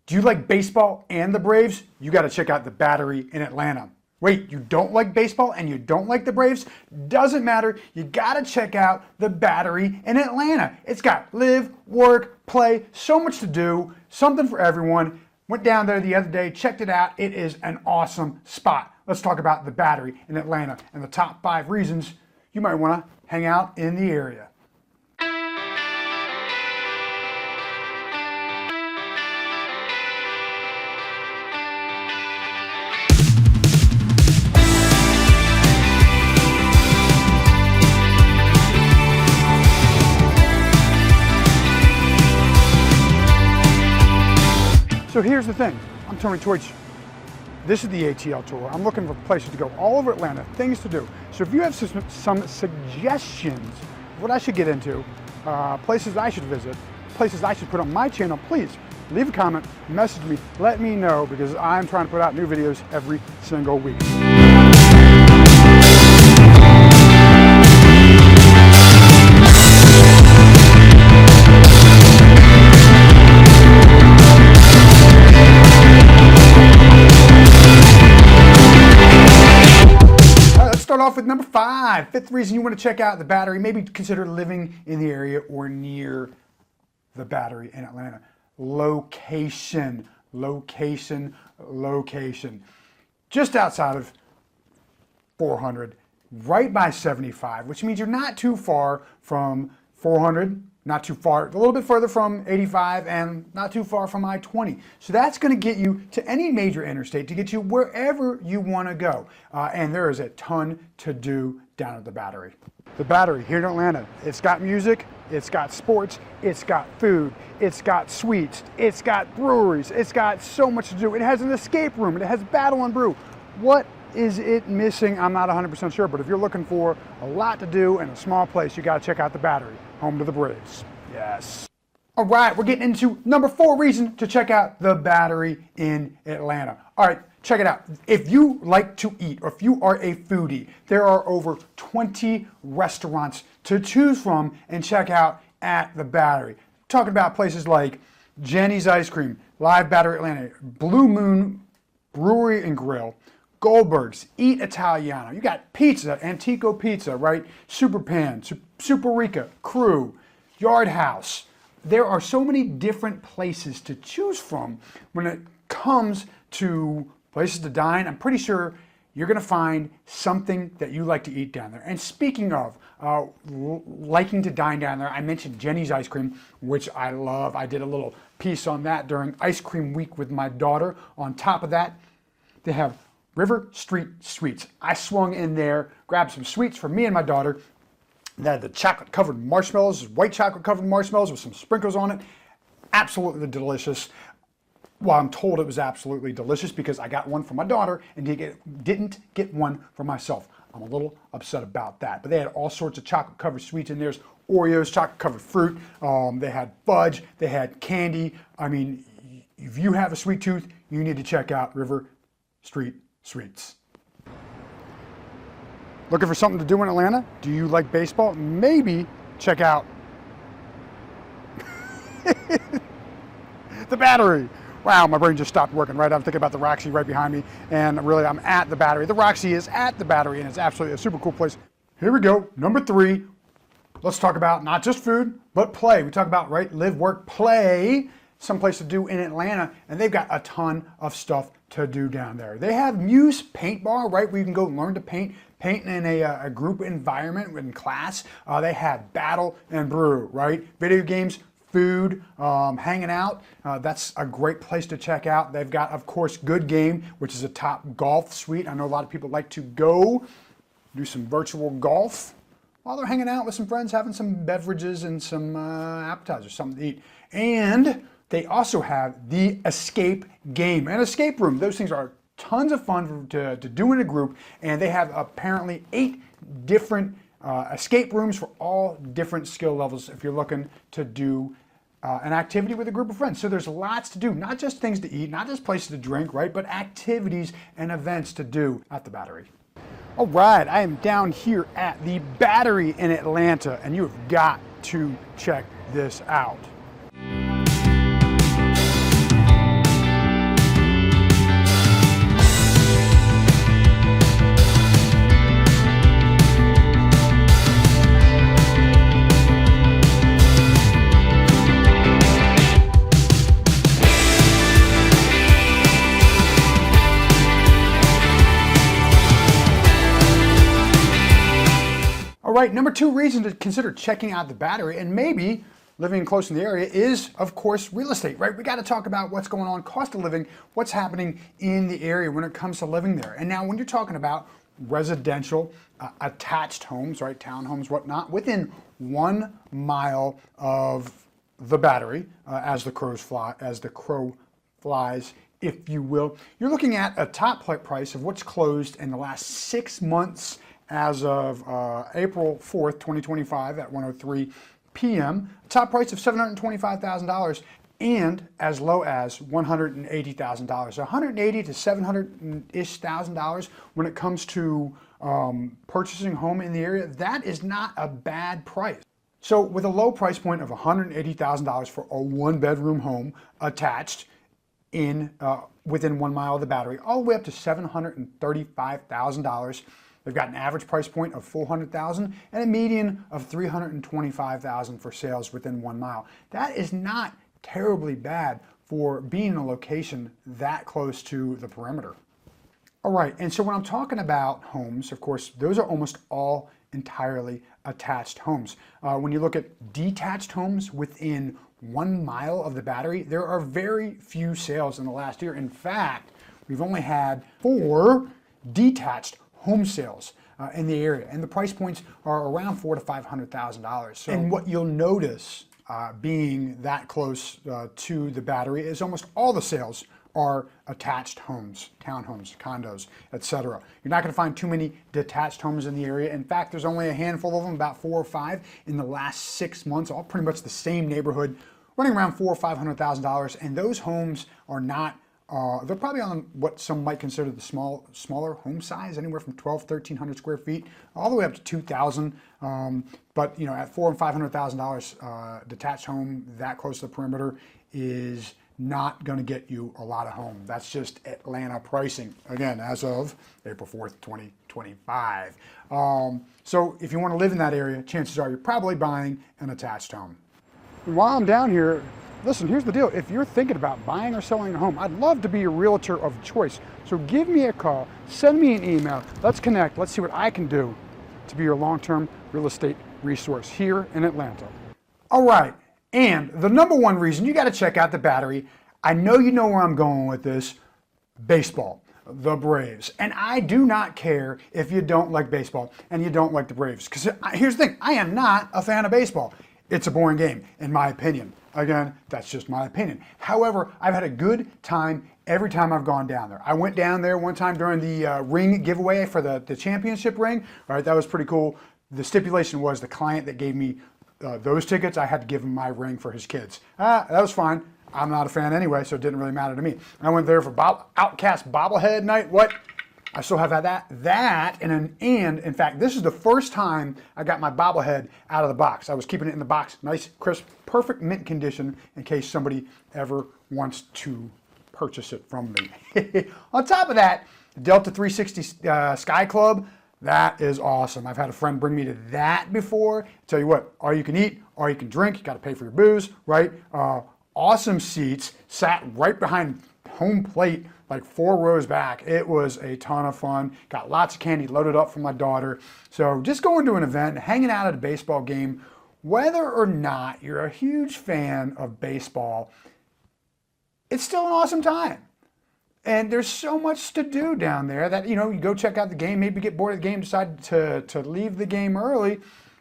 Do you like baseball and the Braves? You got to check out the Battery in Atlanta. Wait, you don't like baseball and you don't like the Braves? Doesn't matter. You got to check out the Battery in Atlanta. It's got live, work, play, so much to do, something for everyone. Went down there the other day, checked it out. It is an awesome spot. Let's talk about the Battery in Atlanta and the top 5 reasons you might want to hang out in the area. So here's the thing, I'm Tony Toich. This is the ATL tour. I'm looking for places to go all over Atlanta, things to do. So if you have some suggestions of what I should get into, places I should visit, places I should put on my channel, please leave a comment, message me, let me know, because I'm trying to put out new videos every single week. Start off with number 5. 5th reason you want to check out the Battery. Maybe consider living in the area or near the Battery in Atlanta. Location, location, location. Just outside of 400, right by 75, which means you're not too far from 400, not too far, a little bit further from 85, and not too far from I-20. So that's going to get you to any major interstate to get you wherever you want to go. And there is a ton to do down at the Battery. The Battery here in Atlanta, it's got music, it's got sports, it's got food, it's got sweets, it's got breweries, it's got so much to do. It has an escape room, it has Battle and Brew. What is it missing? I'm not 100% sure, but if you're looking for a lot to do in a small place, you got to check out the Battery, home to the Braves. Yes. All right, we're getting into number 4 reason to check out the Battery in Atlanta. All right, check it out. If you like to eat, or if you are a foodie, there are over 20 restaurants to choose from and check out at the Battery. Talking about places like Jenny's Ice Cream, Live Battery Atlanta, Blue Moon Brewery and Grill, Goldberg's, Eat Italiano. You got pizza, Antico Pizza, right? Super Pan, Super Rica, Crew, Yard House. There are so many different places to choose from when it comes to places to dine. I'm pretty sure you're going to find something that you like to eat down there. And speaking of liking to dine down there, I mentioned Jenny's Ice Cream, which I love. I did a little piece on that during Ice Cream Week with my daughter. On top of that, they have River Street Sweets. I swung in there, grabbed some sweets for me and my daughter. They had the chocolate-covered marshmallows, white chocolate-covered marshmallows with some sprinkles on it. Absolutely delicious. Well, I'm told it was absolutely delicious because I got one for my daughter and didn't get one for myself. I'm a little upset about that. But they had all sorts of chocolate-covered sweets in there. Oreos, chocolate-covered fruit. They had fudge. They had candy. I mean, if you have a sweet tooth, you need to check out River Street Sweets. Looking for something to do in Atlanta? Do you like baseball? Maybe check out the Battery. Wow, my brain just stopped working, right? I'm thinking about the Roxy right behind me, and really I'm at the Battery. The Roxy is at the Battery, and it's absolutely a super cool place. Here we go, number 3. Let's talk about not just food, but play. We talk about, right, live, work, play. Someplace to do in Atlanta, and they've got a ton of stuff to do down there. They have Muse Paint Bar, right, where you can go learn to paint in a group environment in class. They have Battle and Brew, right? Video games, food, hanging out. That's a great place to check out. They've got, of course, Good Game, which is a top golf suite. I know a lot of people like to go do some virtual golf while they're hanging out with some friends, having some beverages and some appetizers, something to eat. And they also have the Escape Game and Escape Room. Those things are tons of fun to do in a group, and they have apparently 8 different escape rooms for all different skill levels if you're looking to do an activity with a group of friends. So there's lots to do, not just things to eat, not just places to drink, right, but activities and events to do at the Battery. All right, I am down here at the Battery in Atlanta, and you have got to check this out. right, number 2 reason to consider checking out the Battery and maybe living close in the area is, of course, real estate, right? We got to talk about what's going on, cost of living, what's happening in the area when it comes to living there. And now when you're talking about residential attached homes, right, townhomes, whatnot, within 1 mile of the Battery, as the crow flies, if you will, you're looking at a top price of what's closed in the last 6 months as of April 4th, 2025 at 1:03 p.m. Top price of $725,000 and as low as $180,000. So $180,000 to $700-ish thousand when it comes to purchasing a home in the area. That is not a bad price. So with a low price point of $180,000 for a 1-bedroom home attached in within 1 mile of the Battery, all the way up to $735,000. They've got an average price point of $400,000 and a median of $325,000 for sales within 1 mile. That is not terribly bad for being in a location that close to the perimeter. All right, and so when I'm talking about homes, of course, those are almost all entirely attached homes. When you look at detached homes within 1 mile of the Battery, there are very few sales in the last year. In fact, we've only had 4 detached home sales in the area, and the price points are around $400,000 to $500,000. So, and what you'll notice being that close to the Battery is almost all the sales are attached homes, townhomes, condos, etc. You're not going to find too many detached homes in the area. In fact, there's only a handful of them, about 4 or 5 in the last 6 months, all pretty much the same neighborhood, running around $400,000 or $500,000. And those homes are not they're probably on what some might consider the smaller home size, anywhere from 1,200-1,300 square feet, all the way up to 2,000. But you know, at $400,000 and $500,000, detached home that close to the perimeter is not going to get you a lot of home. That's just Atlanta pricing, again, as of April 4th, 2025. So if you want to live in that area, chances are you're probably buying an attached home. While I'm down here, listen, here's the deal. If you're thinking about buying or selling a home, I'd love to be your realtor of choice. So give me a call, send me an email, let's connect, let's see what I can do to be your long-term real estate resource here in Atlanta. All right, and the number 1 reason you got to check out the Battery, I know you know where I'm going with this, baseball, the Braves. And I do not care if you don't like baseball and you don't like the Braves, because here's the thing, I am not a fan of baseball. It's a boring game, in my opinion. Again, that's just my opinion. However, I've had a good time every time I've gone down there. I went down there one time during the ring giveaway for the championship ring. All right, that was pretty cool. The stipulation was the client that gave me those tickets, I had to give him my ring for his kids. That was fine. I'm not a fan anyway, so it didn't really matter to me. I went there for Outcast bobblehead night. What? I still have that, and in fact, this is the first time I got my bobblehead out of the box. I was keeping it in the box, nice, crisp, perfect mint condition in case somebody ever wants to purchase it from me. On top of that, Delta 360 Sky Club, that is awesome. I've had a friend bring me to that before. Tell you what, all you can eat, all you can drink, you got to pay for your booze, right? Awesome seats, sat right behind home plate, like 4 rows back. It was a ton of fun. Got lots of candy loaded up for my daughter. So just going to an event, hanging out at a baseball game, whether or not you're a huge fan of baseball, it's still an awesome time. And there's so much to do down there that, you know, you go check out the game, maybe get bored of the game, decide to leave the game early,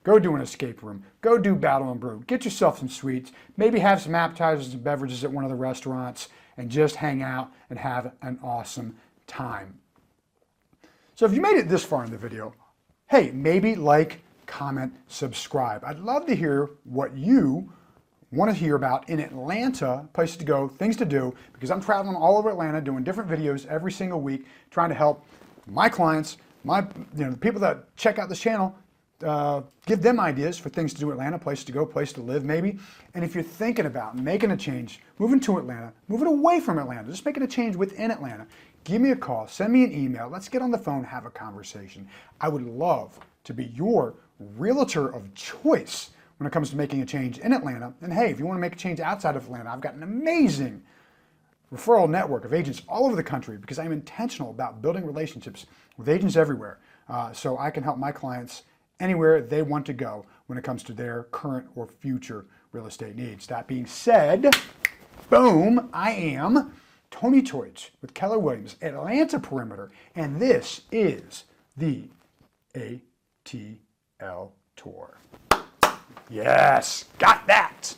go do an escape room, go do Battle and Brew, get yourself some sweets, maybe have some appetizers and beverages at one of the restaurants, and just hang out and have an awesome time. So if you made it this far in the video, hey, maybe like, comment, subscribe. I'd love to hear what you want to hear about in Atlanta, places to go, things to do, because I'm traveling all over Atlanta doing different videos every single week, trying to help my clients, the people that check out this channel, give them ideas for things to do in Atlanta, place to go, place to live maybe. And if you're thinking about making a change, moving to Atlanta, moving away from Atlanta, just making a change within Atlanta, give me a call, send me an email, let's get on the phone, have a conversation. I would love to be your realtor of choice when it comes to making a change in Atlanta. And hey, if you want to make a change outside of Atlanta, I've got an amazing referral network of agents all over the country because I'm intentional about building relationships with agents everywhere so I can help my clients anywhere they want to go when it comes to their current or future real estate needs. That being said, boom, I am Tony Toich with Keller Williams, Atlanta Perimeter, and this is the ATL Tour. Yes, got that.